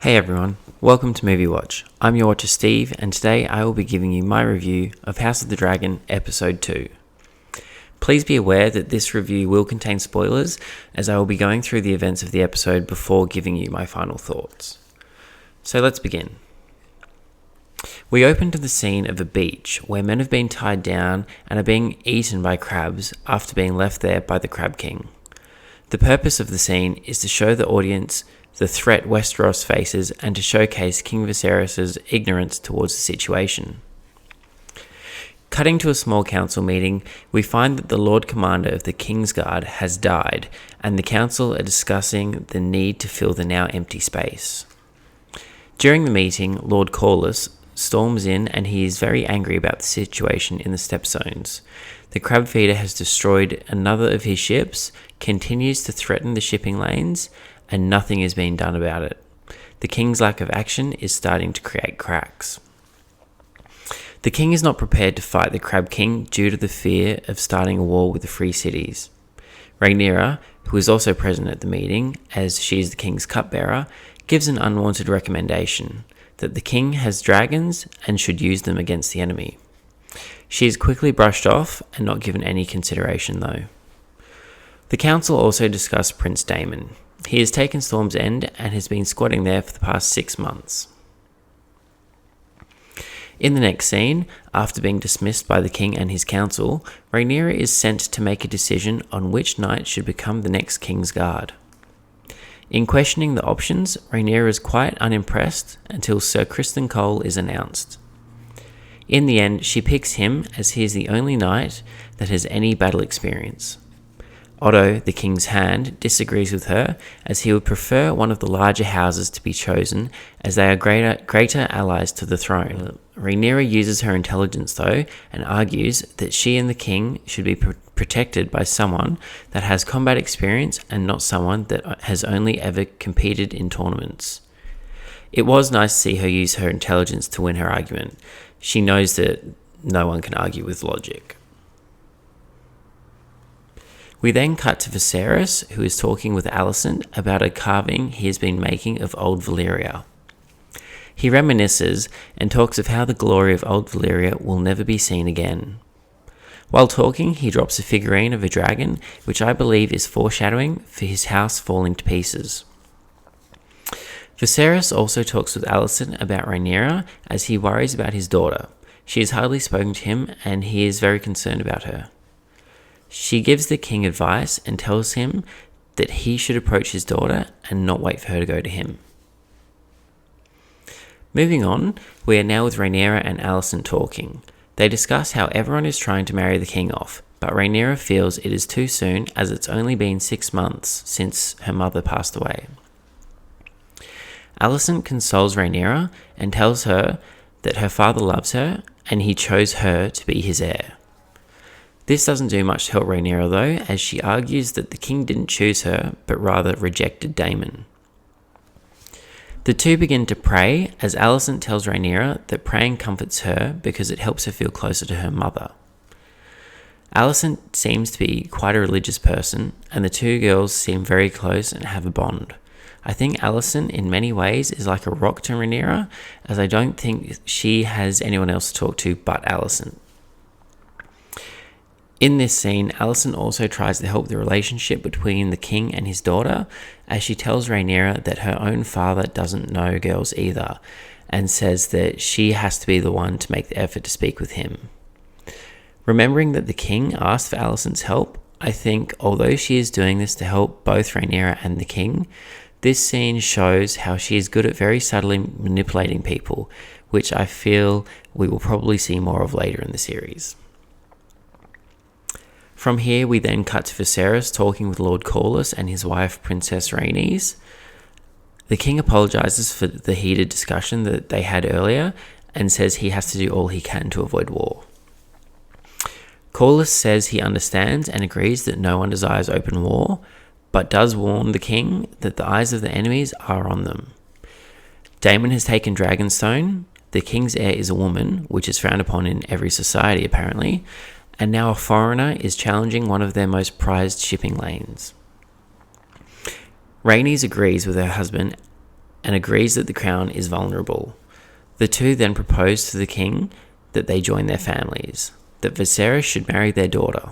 Hey everyone, welcome to Movie Watch. I'm your watcher Steve, and today I will be giving you my review of House of the Dragon Episode 2. Please be aware that this review will contain spoilers, as I will be going through the events of the episode before giving you my final thoughts. So let's begin. We open to the scene of a beach where men have been tied down and are being eaten by crabs after being left there by the Crab King. The purpose of the scene is to show the audience the threat Westeros faces and to showcase King Viseros' ignorance towards the situation. Cutting to a small council meeting, we find that the Lord Commander of the King's Guard has died, and the council are discussing the need to fill the now empty space. During the meeting, Lord Corlys storms in and he is very angry about the situation in the Step Zones. The crab feeder has destroyed another of his ships, continues to threaten the shipping lanes, and nothing is being done about it. The king's lack of action is starting to create cracks. The king is not prepared to fight the Crab King due to the fear of starting a war with the Free Cities. Rhaenyra, who is also present at the meeting, as she is the king's cupbearer, gives an unwanted recommendation that the king has dragons and should use them against the enemy. She is quickly brushed off and not given any consideration though. The council also discussed Prince Daemon. He has taken Storm's End and has been squatting there for the past 6 months. In the next scene, after being dismissed by the king and his council, Rhaenyra is sent to make a decision on which knight should become the next King's Guard. In questioning the options, Rhaenyra is quite unimpressed until Sir Criston Cole is announced. In the end, she picks him as he is the only knight that has any battle experience. Otto, the King's Hand, disagrees with her, as he would prefer one of the larger houses to be chosen, as they are greater allies to the throne. Rhaenyra uses her intelligence though, and argues that she and the king should be protected by someone that has combat experience and not someone that has only ever competed in tournaments. It was nice to see her use her intelligence to win her argument. She knows that no one can argue with logic. We then cut to Viseros, who is talking with Alison about a carving he has been making of old Valyria. He reminisces and talks of how the glory of old Valyria will never be seen again. While talking, he drops a figurine of a dragon, which I believe is foreshadowing for his house falling to pieces. Viseros also talks with Alison about Rhaenyra, as he worries about his daughter. She has hardly spoken to him, and he is very concerned about her. She gives the king advice and tells him that he should approach his daughter and not wait for her to go to him. Moving on, we are now with Rhaenyra and Alison talking. They discuss how everyone is trying to marry the king off, but Rhaenyra feels it is too soon as it's only been 6 months since her mother passed away. Alison consoles Rhaenyra and tells her that her father loves her and he chose her to be his heir. This doesn't do much to help Rhaenyra though, as she argues that the king didn't choose her, but rather rejected Daemon. The two begin to pray, as Alison tells Rhaenyra that praying comforts her because it helps her feel closer to her mother. Alison seems to be quite a religious person, and the two girls seem very close and have a bond. I think Alison in many ways is like a rock to Rhaenyra, as I don't think she has anyone else to talk to but Alison. In this scene, Alison also tries to help the relationship between the king and his daughter, as she tells Rhaenyra that her own father doesn't know girls either, and says that she has to be the one to make the effort to speak with him. Remembering that the king asked for Alison's help, I think although she is doing this to help both Rhaenyra and the king, this scene shows how she is good at very subtly manipulating people, which I feel we will probably see more of later in the series. From here, we then cut to Viserys talking with Lord Corlys and his wife, Princess Rhaenys. The king apologizes for the heated discussion that they had earlier and says he has to do all he can to avoid war. Corlys says he understands and agrees that no one desires open war, but does warn the king that the eyes of the enemies are on them. Daemon has taken Dragonstone, the king's heir is a woman, which is frowned upon in every society apparently, and now a foreigner is challenging one of their most prized shipping lanes. Rhaenys agrees with her husband and agrees that the crown is vulnerable. The two then propose to the king that they join their families, that Viseros should marry their daughter.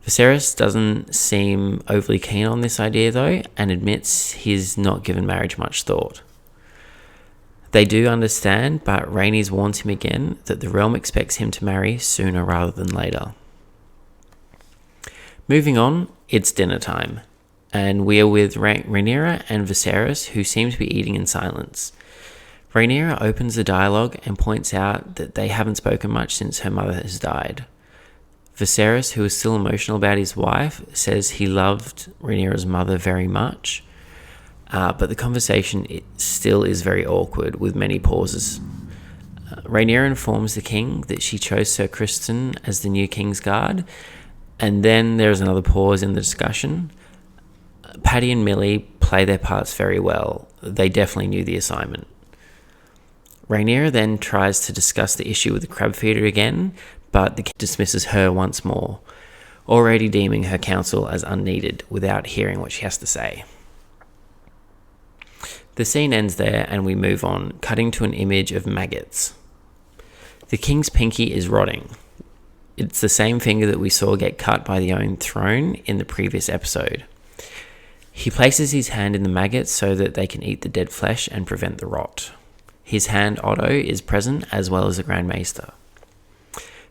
Viseros doesn't seem overly keen on this idea though, and admits he's not given marriage much thought. They do understand, but Rhaenys warns him again that the realm expects him to marry sooner rather than later. Moving on, it's dinner time, and we are with Rhaenyra and Viseros, who seem to be eating in silence. Rhaenyra opens the dialogue and points out that they haven't spoken much since her mother has died. Viseros, who is still emotional about his wife, says he loved Rhaenyra's mother very much, but the conversation still is very awkward, with many pauses. Rhaenyra informs the king that she chose Sir Criston as the new King's Guard, and then there's another pause in the discussion. Paddy and Millie play their parts very well. They definitely knew the assignment. Rhaenyra then tries to discuss the issue with the crab feeder again, but the king dismisses her once more, already deeming her counsel as unneeded without hearing what she has to say. The scene ends there and we move on, cutting to an image of maggots. The king's pinky is rotting. It's the same finger that we saw get cut by the Iron Throne in the previous episode. He places his hand in the maggots so that they can eat the dead flesh and prevent the rot. His hand, Otto, is present, as well as the Grand Maester.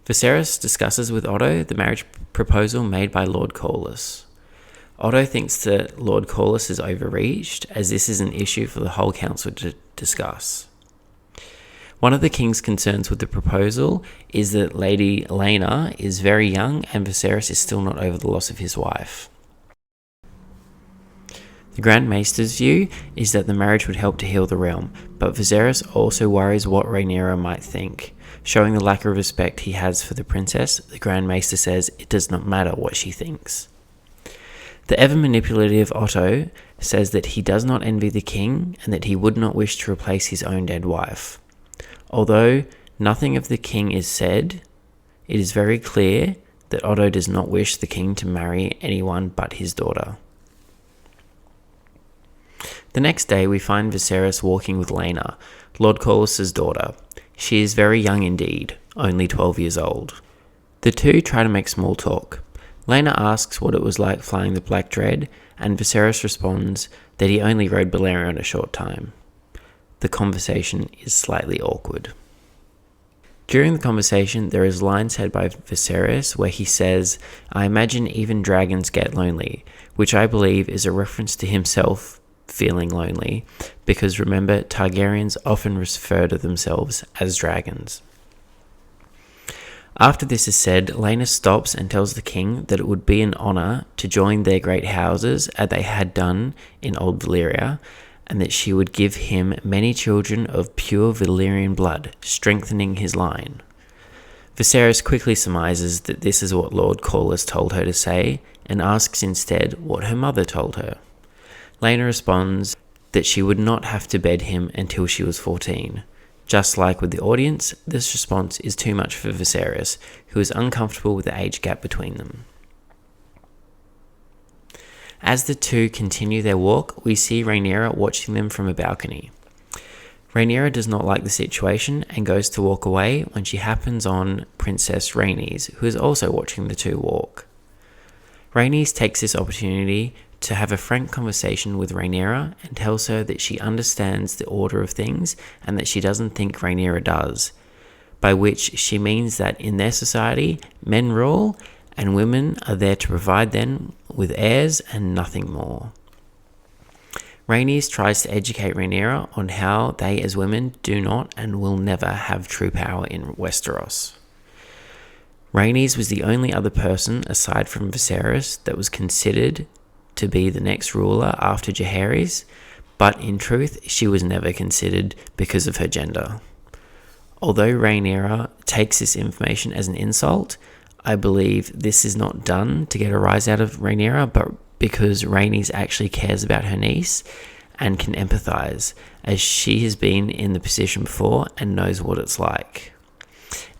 Viserys discusses with Otto the marriage proposal made by Lord Corlys. Otto thinks that Lord Corlys is overreached, as this is an issue for the whole council to discuss. One of the king's concerns with the proposal is that Lady Laena is very young and Viserys is still not over the loss of his wife. The Grand Maester's view is that the marriage would help to heal the realm, but Viserys also worries what Rhaenyra might think. Showing the lack of respect he has for the princess, the Grand Maester says it does not matter what she thinks. The ever-manipulative Otto says that he does not envy the king and that he would not wish to replace his own dead wife. Although nothing of the king is said, it is very clear that Otto does not wish the king to marry anyone but his daughter. The next day we find Viserys walking with Laena, Lord Corlys' daughter. She is very young indeed, only 12 years old. The two try to make small talk. Laena asks what it was like flying the Black Dread, and Viserys responds that he only rode Balerion a short time. The conversation is slightly awkward. During the conversation, there is a line said by Viserys where he says, "I imagine even dragons get lonely," which I believe is a reference to himself feeling lonely, because remember, Targaryens often refer to themselves as dragons. After this is said, Laena stops and tells the king that it would be an honour to join their great houses as they had done in Old Valyria, and that she would give him many children of pure Valyrian blood, strengthening his line. Viserys quickly surmises that this is what Lord Corlys told her to say, and asks instead what her mother told her. Laena responds that she would not have to bed him until she was 14. Just like with the audience, this response is too much for Viserys, who is uncomfortable with the age gap between them. As the two continue their walk, we see Rhaenyra watching them from a balcony. Rhaenyra does not like the situation and goes to walk away when she happens on Princess Rhaenys, who is also watching the two walk. Rhaenys takes this opportunity to have a frank conversation with Rhaenyra and tells her that she understands the order of things and that she doesn't think Rhaenyra does, by which she means that in their society, men rule and women are there to provide them with heirs and nothing more. Rhaenys tries to educate Rhaenyra on how they as women do not and will never have true power in Westeros. Rhaenys was the only other person aside from Viserys that was considered to be the next ruler after Jaehaerys, but in truth she was never considered because of her gender. Although Rhaenyra takes this information as an insult, I believe this is not done to get a rise out of Rhaenyra, but because Rhaenys actually cares about her niece and can empathise, as she has been in the position before and knows what it's like.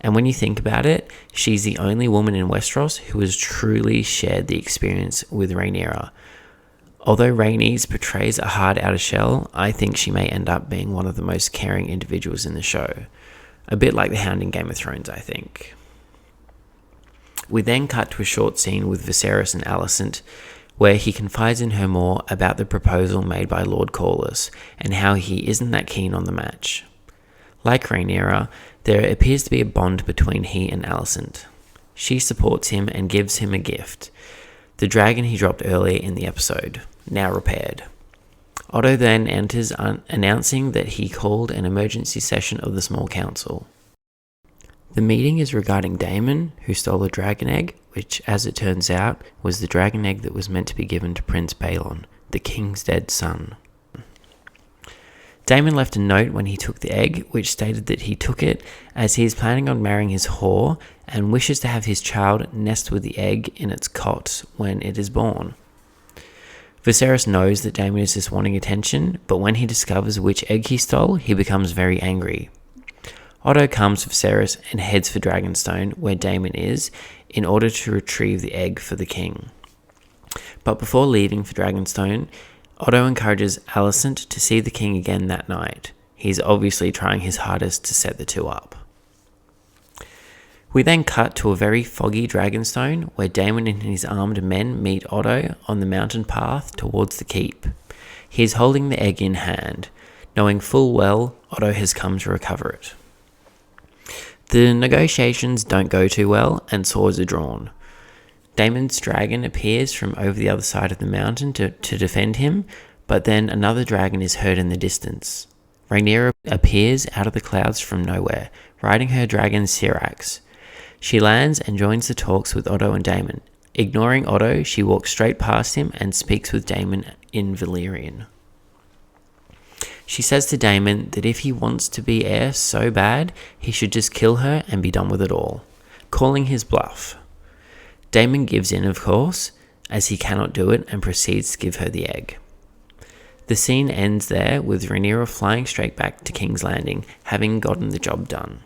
And when you think about it, she's the only woman in Westeros who has truly shared the experience with Rhaenyra. Although Rhaenys portrays a hard outer shell, I think she may end up being one of the most caring individuals in the show. A bit like the Hound in Game of Thrones, I think. We then cut to a short scene with Viseros and Alison, where he confides in her more about the proposal made by Lord Corlys and how he isn't that keen on the match. Like Rhaenyra, there appears to be a bond between he and Alison. She supports him and gives him a gift, the dragon he dropped earlier in the episode, now repaired. Otto then enters announcing that he called an emergency session of the small council. The meeting is regarding Daemon, who stole a dragon egg, which, as it turns out, was the dragon egg that was meant to be given to Prince Balon, the king's dead son. Daemon left a note when he took the egg, which stated that he took it as he is planning on marrying his whore and wishes to have his child nest with the egg in its cot when it is born. Viserys knows that Daemon is just wanting attention, but when he discovers which egg he stole, he becomes very angry. Otto comes with Viserys and heads for Dragonstone, where Daemon is, in order to retrieve the egg for the king. But before leaving for Dragonstone, Otto encourages Alison to see the king again that night. He's obviously trying his hardest to set the two up. We then cut to a very foggy Dragonstone, where Daemon and his armed men meet Otto on the mountain path towards the keep. He is holding the egg in hand, knowing full well Otto has come to recover it. The negotiations don't go too well, and swords are drawn. Daemon's dragon appears from over the other side of the mountain to defend him, but then another dragon is heard in the distance. Rhaenyra appears out of the clouds from nowhere, riding her dragon Syrax. She lands and joins the talks with Otto and Daemon. Ignoring Otto, she walks straight past him and speaks with Daemon in Valyrian. She says to Daemon that if he wants to be heir so bad, he should just kill her and be done with it all, calling his bluff. Daemon gives in, of course, as he cannot do it, and proceeds to give her the egg. The scene ends there, with Rhaenyra flying straight back to King's Landing, having gotten the job done.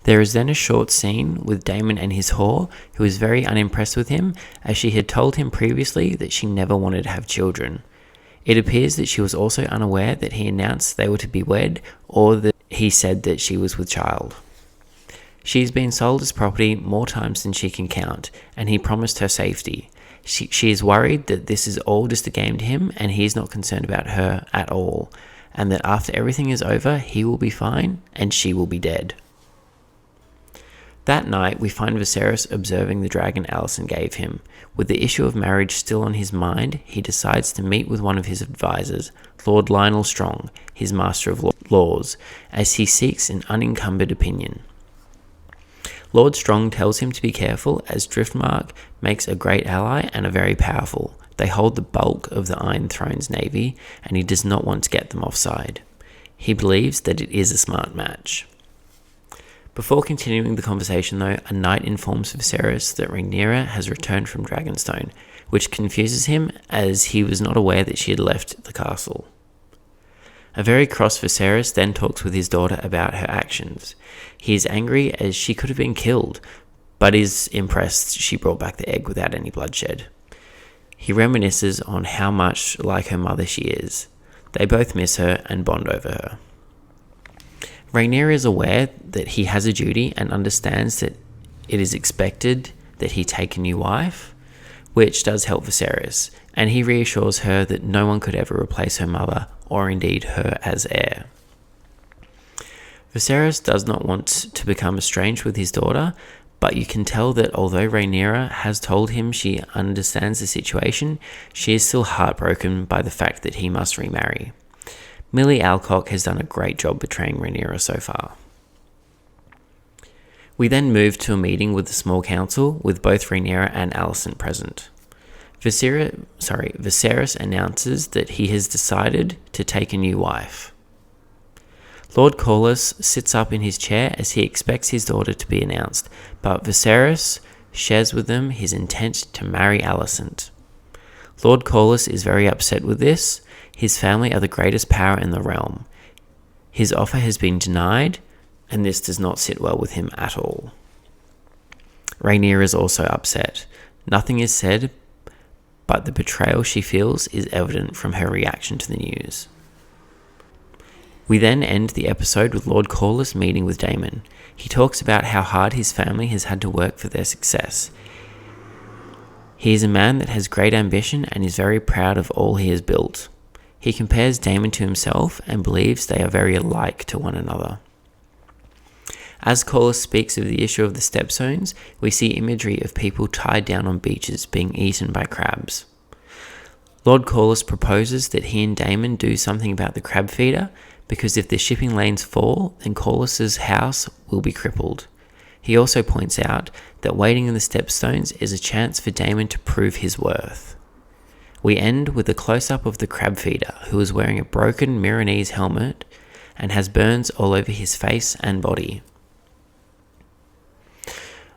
There is then a short scene with Daemon and his whore, who is very unimpressed with him, as she had told him previously that she never wanted to have children. It appears that she was also unaware that he announced they were to be wed, or that he said that she was with child. She's been sold as property more times than she can count, and he promised her safety. She is worried that this is all just a game to him, and he is not concerned about her at all, and that after everything is over, he will be fine, and she will be dead. That night, we find Viserys observing the dragon Alison gave him. With the issue of marriage still on his mind, he decides to meet with one of his advisors, Lord Lionel Strong, his Master of Laws, as he seeks an unencumbered opinion. Lord Strong tells him to be careful, as Driftmark makes a great ally and are very powerful. They hold the bulk of the Iron Throne's navy, and he does not want to get them offside. He believes that it is a smart match. Before continuing the conversation though, a knight informs Viserys that Rhaenyra has returned from Dragonstone, which confuses him as he was not aware that she had left the castle. A very cross Viserys then talks with his daughter about her actions. He is angry as she could have been killed, but is impressed she brought back the egg without any bloodshed. He reminisces on how much like her mother she is. They both miss her and bond over her. Rhaenyra is aware that he has a duty and understands that it is expected that he take a new wife, which does help Viserys, and he reassures her that no one could ever replace her mother or indeed her as heir. Viserys does not want to become estranged with his daughter, but you can tell that although Rhaenyra has told him she understands the situation, she is still heartbroken by the fact that he must remarry. Millie Alcock has done a great job betraying Rhaenyra so far. We then move to a meeting with the small council, with both Rhaenyra and Alison present. Viserys announces that he has decided to take a new wife. Lord Corlys sits up in his chair as he expects his daughter to be announced, but Viserys shares with them his intent to marry Alison. Lord Corlys is very upset with this. His family are the greatest power in the realm. His offer has been denied, and this does not sit well with him at all. Rhaenyra is also upset. Nothing is said, but the betrayal she feels is evident from her reaction to the news. We then end the episode with Lord Corlys meeting with Daemon. He talks about how hard his family has had to work for their success. He is a man that has great ambition and is very proud of all he has built. He compares Daemon to himself and believes they are very alike to one another. As Corlys speaks of the issue of the stepstones, we see imagery of people tied down on beaches being eaten by crabs. Lord Corlys proposes that he and Daemon do something about the crab feeder, because if the shipping lanes fall, then Corlys's house will be crippled. He also points out that waiting in the stepstones is a chance for Daemon to prove his worth. We end with a close-up of the crab feeder, who is wearing a broken Milanese helmet and has burns all over his face and body.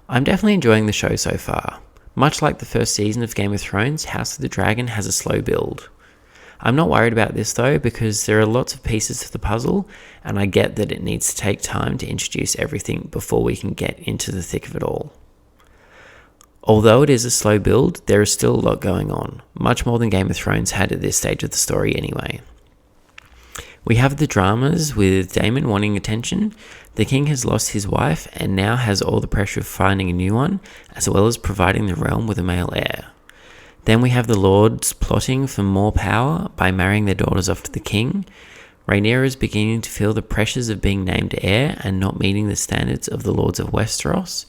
I'm definitely enjoying the show so far. Much like the first season of Game of Thrones, House of the Dragon has a slow build. I'm not worried about this though, because there are lots of pieces to the puzzle, and I get that it needs to take time to introduce everything before we can get into the thick of it all. Although it is a slow build, there is still a lot going on, much more than Game of Thrones had at this stage of the story anyway. We have the dramas with Daemon wanting attention. The king has lost his wife and now has all the pressure of finding a new one, as well as providing the realm with a male heir. Then we have the lords plotting for more power by marrying their daughters off to the king. Rhaenyra is beginning to feel the pressures of being named heir and not meeting the standards of the lords of Westeros.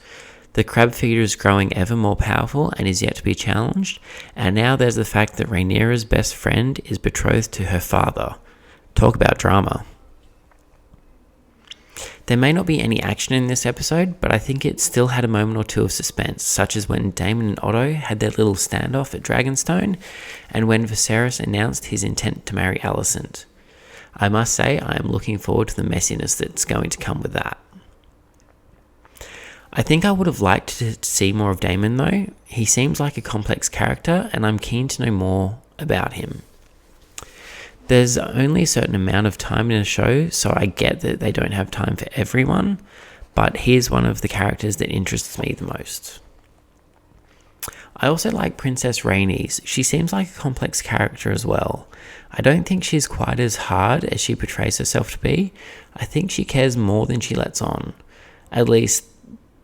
The crab feeder is growing ever more powerful and is yet to be challenged. And now there's the fact that Rhaenyra's best friend is betrothed to her father. Talk about drama. There may not be any action in this episode, but I think it still had a moment or two of suspense, such as when Daemon and Otto had their little standoff at Dragonstone, and when Viseros announced his intent to marry Alison. I must say I am looking forward to the messiness that's going to come with that. I think I would have liked to see more of Daemon though. He seems like a complex character, and I'm keen to know more about him. There's only a certain amount of time in a show, so I get that they don't have time for everyone, but he's one of the characters that interests me the most. I also like Princess Rhaenys. She seems like a complex character as well. I don't think she's quite as hard as she portrays herself to be. I think she cares more than she lets on. At least,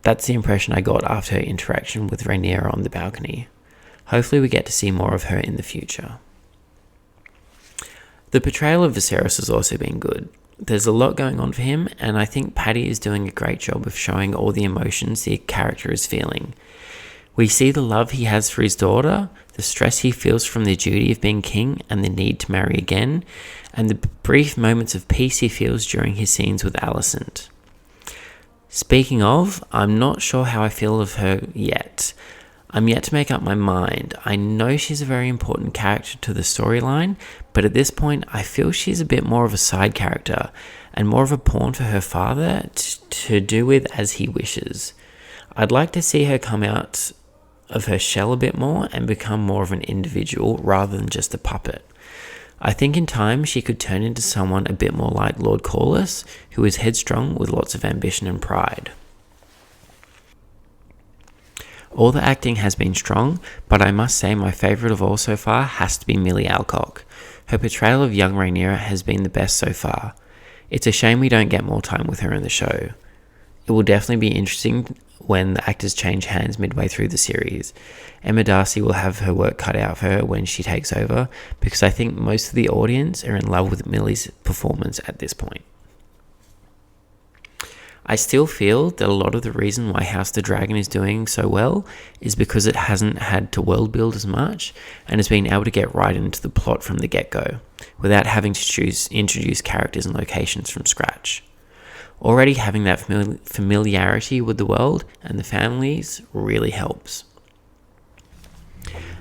that's the impression I got after her interaction with Rhaenyra on the balcony. Hopefully we get to see more of her in the future. The portrayal of Viseros has also been good. There's a lot going on for him, and I think Paddy is doing a great job of showing all the emotions the character is feeling. We see the love he has for his daughter, the stress he feels from the duty of being king and the need to marry again, and the brief moments of peace he feels during his scenes with Alison. Speaking of, I'm not sure how I feel of her yet. I'm yet to make up my mind. I know she's a very important character to the storyline, but at this point I feel she's a bit more of a side character and more of a pawn for her father to do with as he wishes. I'd like to see her come out of her shell a bit more and become more of an individual rather than just a puppet. I think in time she could turn into someone a bit more like Lord Corlys, who is headstrong with lots of ambition and pride. All the acting has been strong, but I must say my favourite of all so far has to be Millie Alcock. Her portrayal of young Rhaenyra has been the best so far. It's a shame we don't get more time with her in the show. It will definitely be interesting when the actors change hands midway through the series. Emma Darcy will have her work cut out for her when she takes over, because I think most of the audience are in love with Millie's performance at this point. I still feel that a lot of the reason why House of the Dragon is doing so well is because it hasn't had to world build as much and has been able to get right into the plot from the get-go, without having to introduce characters and locations from scratch. Already having that familiarity with the world and the families really helps.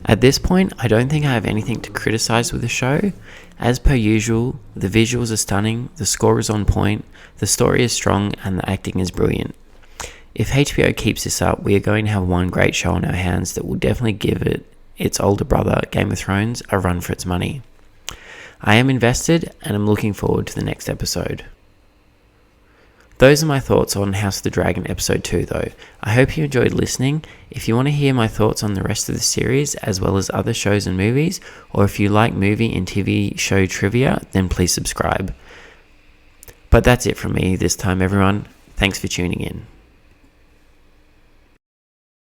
At this point, I don't think I have anything to criticize with the show. As per usual, the visuals are stunning, the score is on point, the story is strong, and the acting is brilliant. If HBO keeps this up, we are going to have one great show on our hands that will definitely give its older brother, Game of Thrones, a run for its money. I am invested, and I'm looking forward to the next episode. Those are my thoughts on House of the Dragon Episode 2 though. I hope you enjoyed listening. If you want to hear my thoughts on the rest of the series, as well as other shows and movies, or if you like movie and TV show trivia, then please subscribe. But that's it from me this time, everyone. Thanks for tuning in.